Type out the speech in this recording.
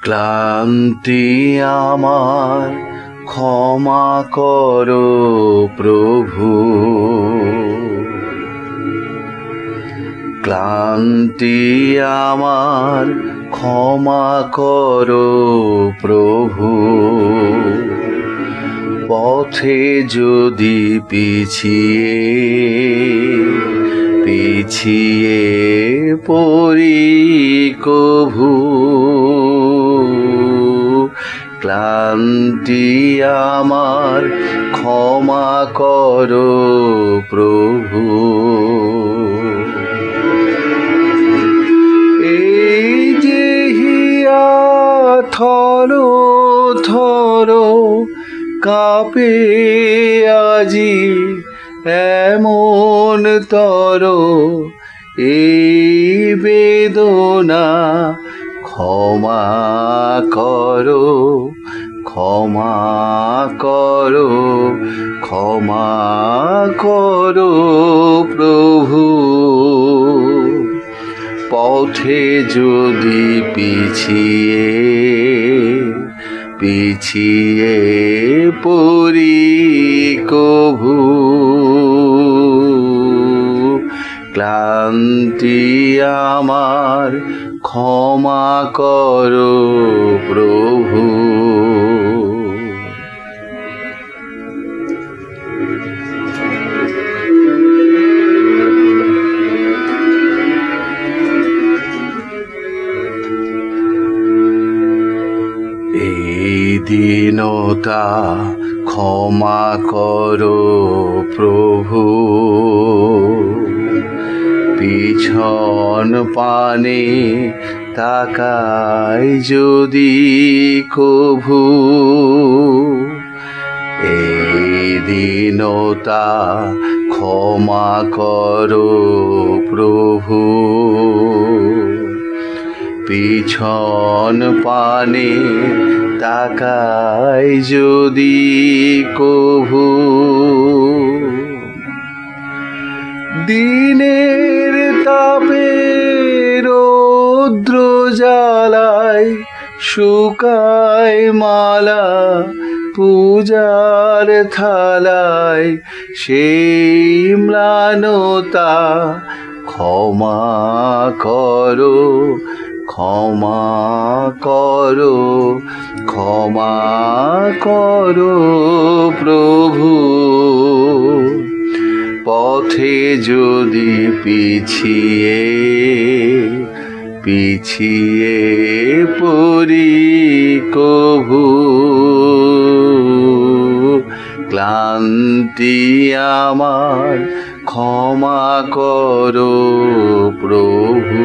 ক্লান্তি আমার ক্ষমা করো প্রভু, ক্লান্তি আমার ক্ষমা করো প্রভু। পথে যদি পিছিয়ে পড়ি কভু, ক্লান্তি আমার ক্ষমা করো প্রভু। এই যে হিয়া থরো থরো কাঁপে আজি এমন তর, এই বেদনা ক্ষমা করো, ক্ষমা করো, ক্ষমা করো প্রভু। পথে যদি পিছিয়ে পড়ি কভু, ক্লান্তি আমার ক্ষমা করো প্রভু। এই দীনতা ক্ষমা করো প্রভু, পিছন পানে তাকাই যদি কভু। এই দীনতা ক্ষমা করো প্রভু, পিছন পানে তাকাই যদি কভু। দিনের তাপে রৌদ্র জ্বালায় শুকায় মালা পূজার থালায়, সেই ম্লানতা ক্ষমা করো, ক্ষমা করো, ক্ষমা করো প্রভু। পথে যদি পিছিয়ে পড়ি কভু, ক্লান্তি আমার ক্ষমা করো প্রভু।